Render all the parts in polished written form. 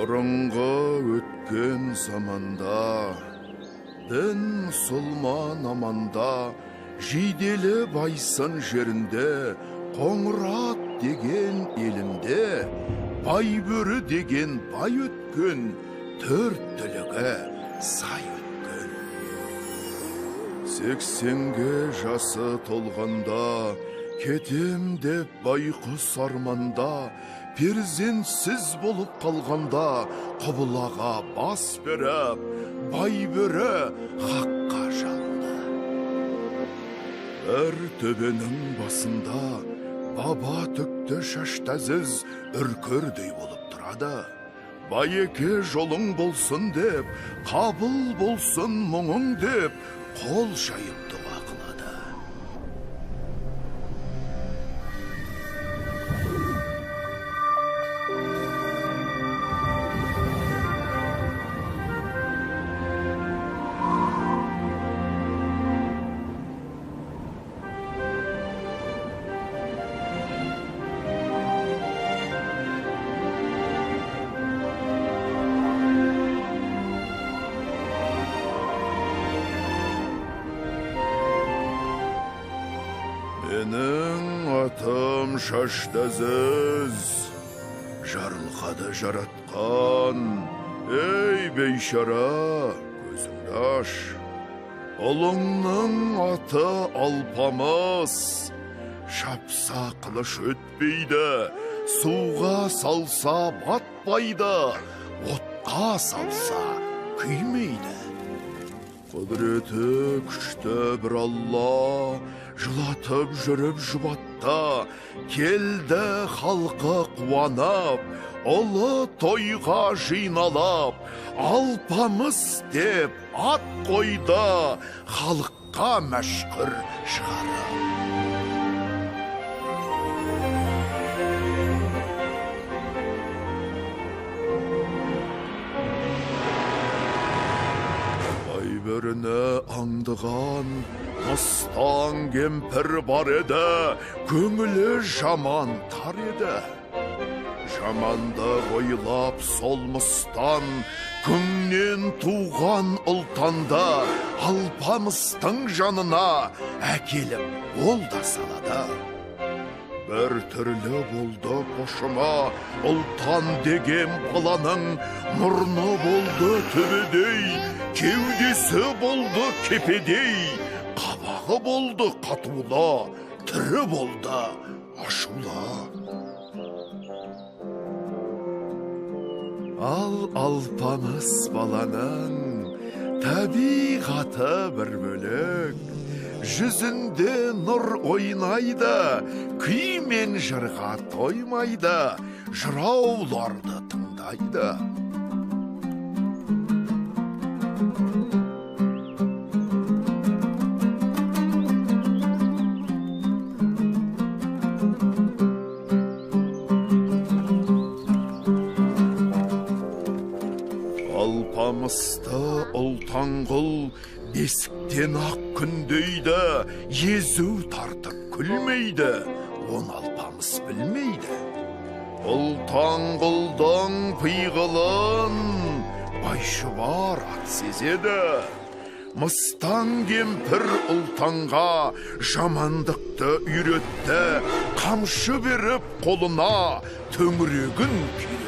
Бұрынғы өткен заманда, дін мұсылман аманда, жиделі байсын жерінде, Қоңырат деген елінде, бай бөрі деген бай өткен, төрт түлігі сай өткен. 80-ге жасы толғанда, кетем деп байқұс арманда, перзентсіз болып қалғанда, құбылаға бас беріп, бай бөрі хаққа жалды. Бір төбенің басында баба түкті шаштазыз үркердей болып тұрады. Байеке жолың болсын деп, қабыл болсын мұңың деп, қол жайып дұға қылады. Менің атым шаштазыз, жарылқады жаратқан, ей бейшара, көзіңді аш. Ұлыңның аты Алпамыс, шапса қылыш өтпейді, суға салса батпайды, отқа салса күймейді. Құдіреті күшті бір Алла, жылатып жүріп жұбатта, келді халқы қуанап, ұлы тойға жиналап, Алпамыс деп ат қойды, халыққа мәшһүр шығарып. Бөріні аңдыған мыстан кемпір бар еді, көңілі жаман тар еді. Жаманды ойлап сол мыстан, күңнен туған ұлтанда, Алпамыстың жанына әкеліп ол да салады. Бір түрлі болды қошыма, ұлтан деген баланың, мұрны болды төбедей, кеудесі болды кепедей, қабағы болды қатула, түрі болды ашула. Ал Алпамыс баланың табиғаты бір бөлек, жүзінде нұр ойнайды, күй мен жырға тоймайды, жырауларды тыңдайды. Алпамысты ұлтанғыл бесіктен ақ күндейді, езу тартып күлмейді, он Алпамыс білмейді. Ұлтанғылдың пиғылын байшыбар ат сезеді. Мыстан кемпір ұлтанға жамандықты үйретті, қамшы беріп қолына төңірегін күйретті.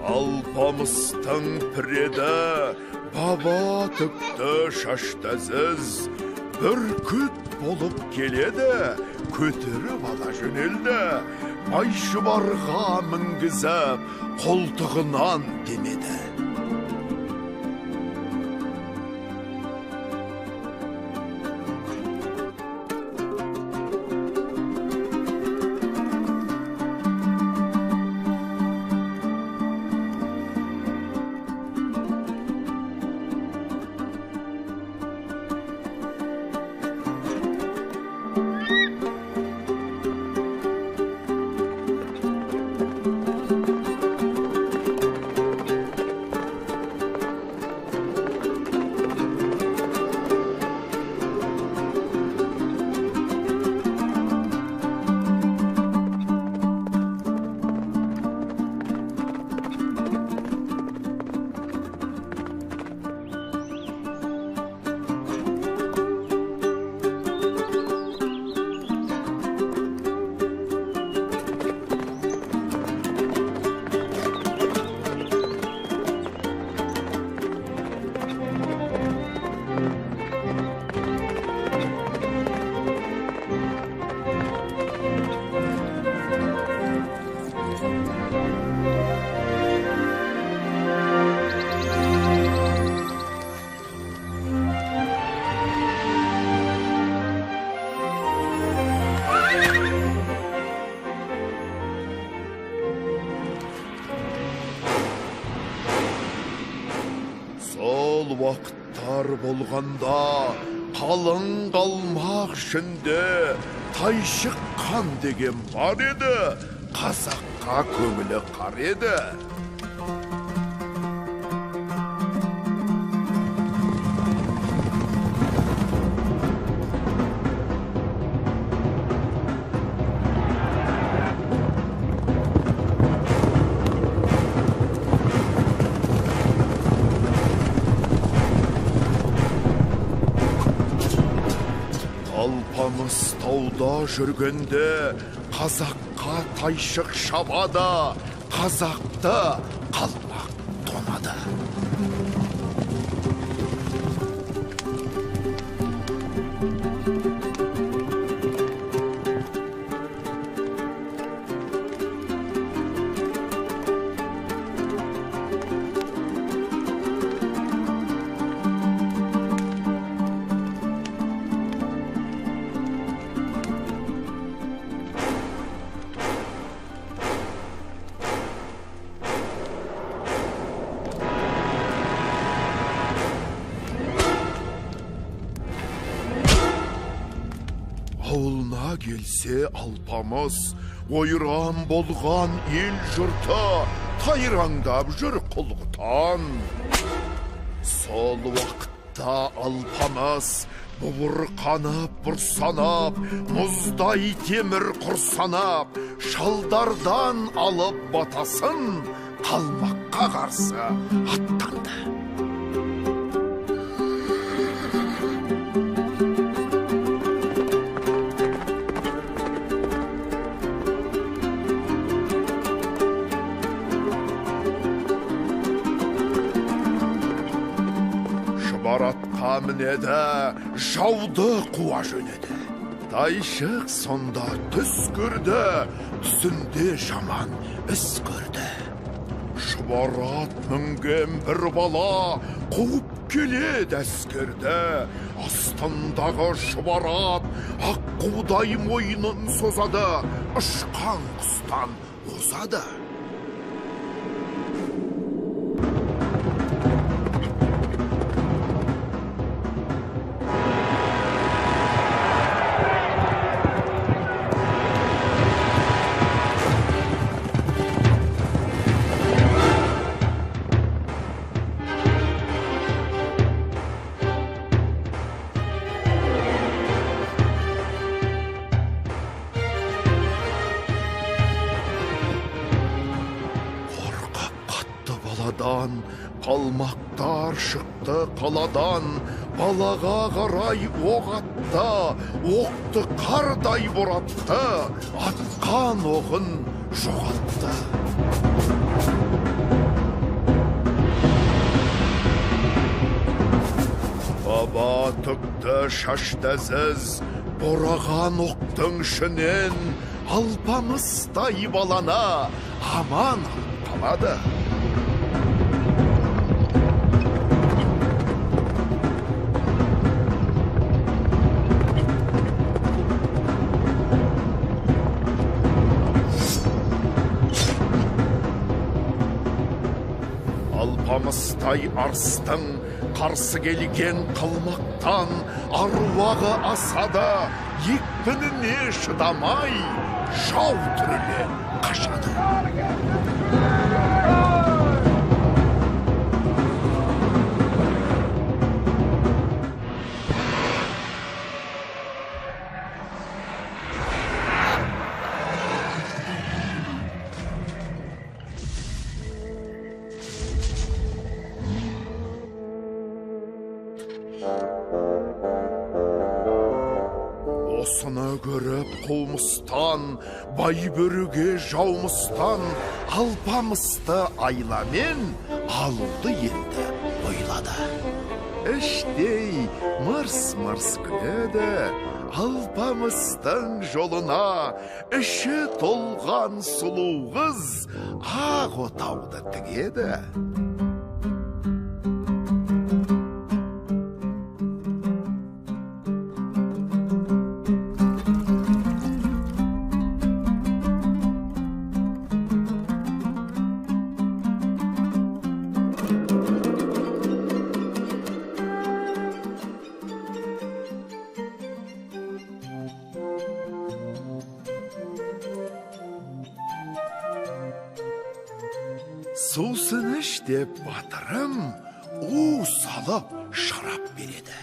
Алпамыстың піреді, баба түкті шаштазыз, бүркіт болып келеді, көтеріп ала жөнелді. байшыбарға мінгізіп, қолтығынан демеді. Сол вақыттар болғанда, қалың қалмақ ішінде Тайшық қан деген бар еді, қазаққа көңілі қар еді. Алпамыс тауда жүргенде, қазаққа Тайшық шабады, қазақты қалмақ тонады. Ауылына келсе Алпамыс, ойран болған ел жұрты тайраңдап жүр құлғытан. Сол уақытта Алпамыс буырқанып бұрсанап, мұздай темір құрсанап, шалдардан алып батасын қалмаққа қарсы аттанды. Баратқа мінеді, жауды қуа жөнеді. Тайшық сонда түс көрді, түсінде жаман іс көрді. Шұбарат мінген бір бала қуып келеді әскерді. Астындағы шұбарат аққудай мойнын созады, ұшқан құстан озады. Қалмақтар шықты қаладан, балаға қарай оқ атты, оқты қардай боратты, атқан оғын жоғалтты. Баба түкті шашты зіз, бораған оқтың ішінен алпамыстай балана аман алып қалады. Алпамыстай арыстың қарсы келген қылмақтан аруағы асада екпініне шыдамай жау түріле қашады. Осыны көріп қумыстан, байбөріге жаумыстан, алпамысты айламен алды енді ойлады. Іштей мырс-мырс күледі, алпамыстың жолына іші толған сұлу қыз ақ отауды тігеді. Сусын іш деп батырым у салып шарап береді.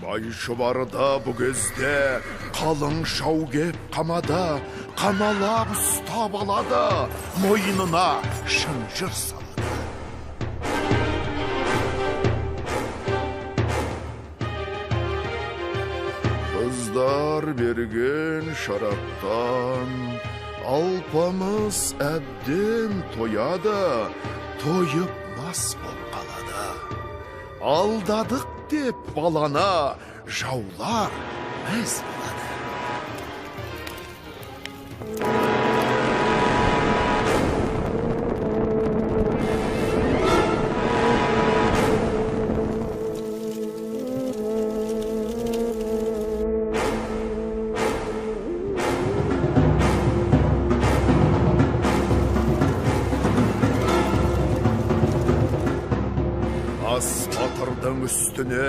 Байшұбарда бұл кезде қалың шау кеп қамада, қамалап ұстап алады, мойнына шынжыр салады. Қыздар берген шараптан алпамыс әбден тояды, тойып мас болып қалады. Алдадық деп балана жаулар мәз болады. Батырдың үстіне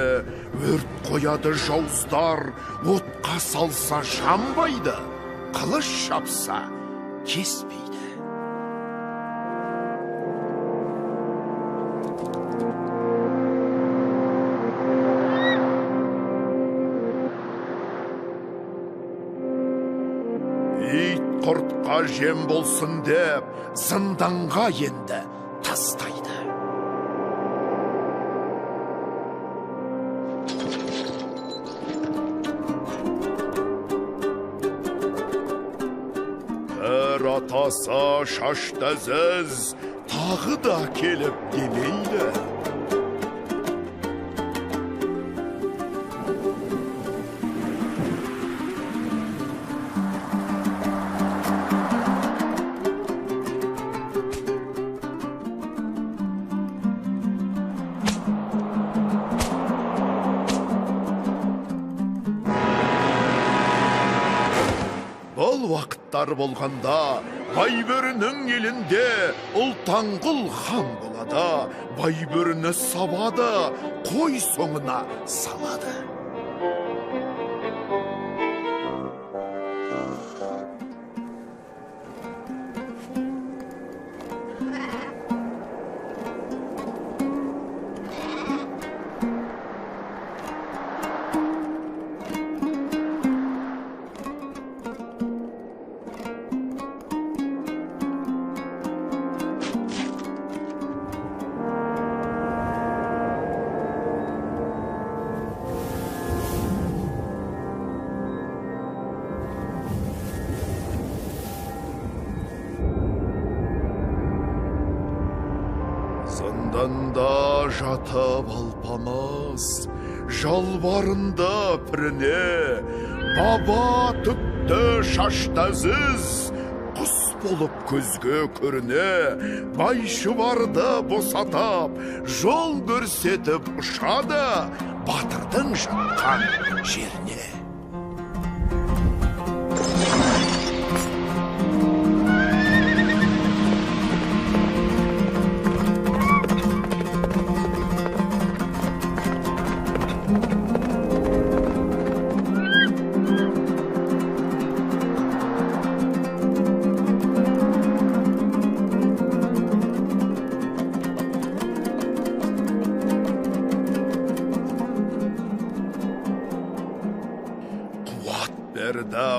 өрт қояды жауыздар, отқа салса жанбайды, қылыш шапса кеспейді. Ит құртқа жем болсын деп, зынданға енді тастайды. Атаса шашты зіз, тағы да келіп демейді. Бұл уақыттар болғанда Байбөрінің елінде Ұлтанғұл хан болады. Байбөріні сабады, қой соңына салады. Зынданда жатып алпамыз, жалбарында піріне, баба түкті шаштазыз, құс болып көзге көріне, байшыбарды босатап, жол көрсетіп ұшады, батырдың жатқан жеріне.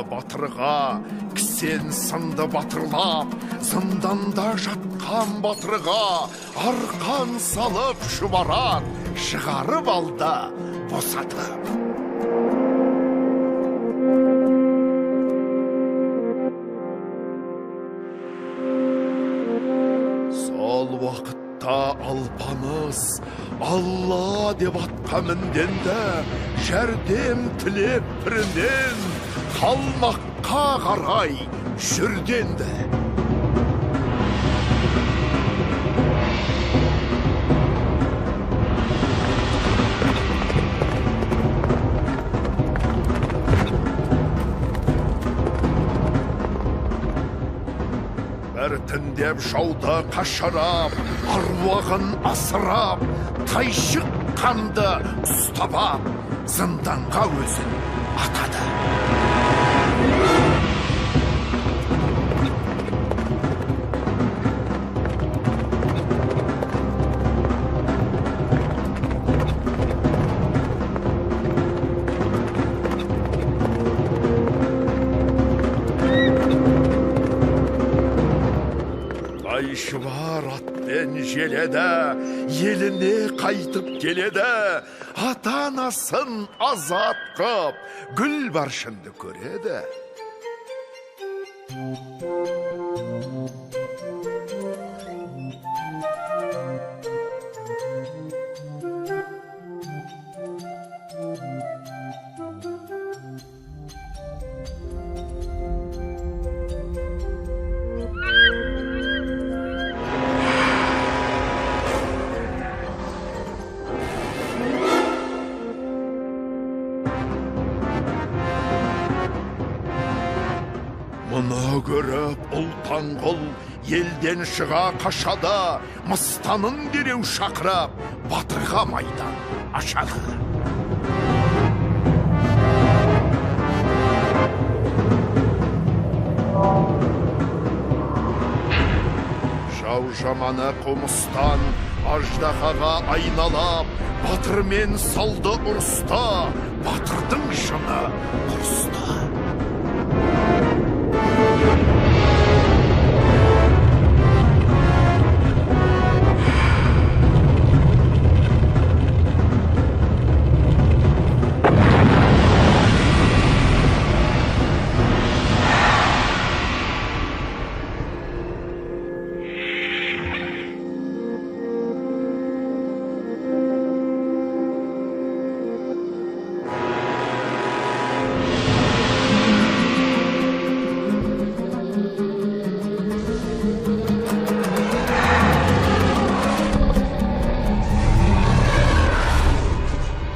Батырға, кісен сынды батырлап, зынданда жатқан батырға, арқан салып шұбарат, шығарып алда босатып. Сол уақытта алпамыз, Алла деп атқа мінденді, жәрдем тілеп бірінен, қалмаққа қарай жүрденді. Біртіндеп жауды қашырап, аруағын асырап, тайшық қанды ұстап, зынданға өзін атады. Байшыбар атпен желеді, еліне қайтып келеді, ата-анасын азат қып, гүл баршынды көреді. Мұны көріп ұлпанғұл елден шыға қашады, мыстанын дереу шақырып, батырға майдан ашады. Жау жаманы қомыстан аждахаға айналап, батырмен салды ұрыста, батырдың жыны құрысты.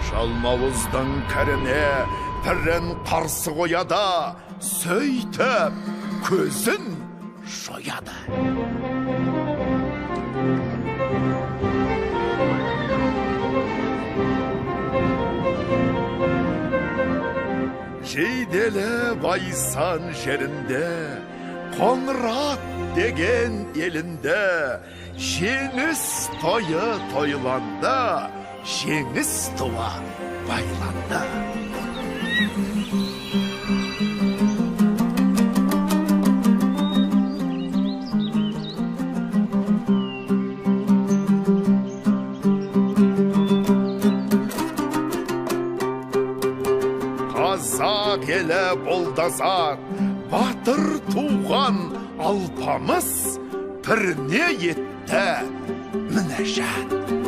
Жалмауыздың кәріне пірін қарсы қояды, сөйтіп көзін жояды. Жейделі Байсан жерінде, Қоңырат деген елінде, жеңіс тойы тойланды, жеңіс туа байланды. Қазақ елі болдазат, батыр туған алпамыс піріне етті мінәжат.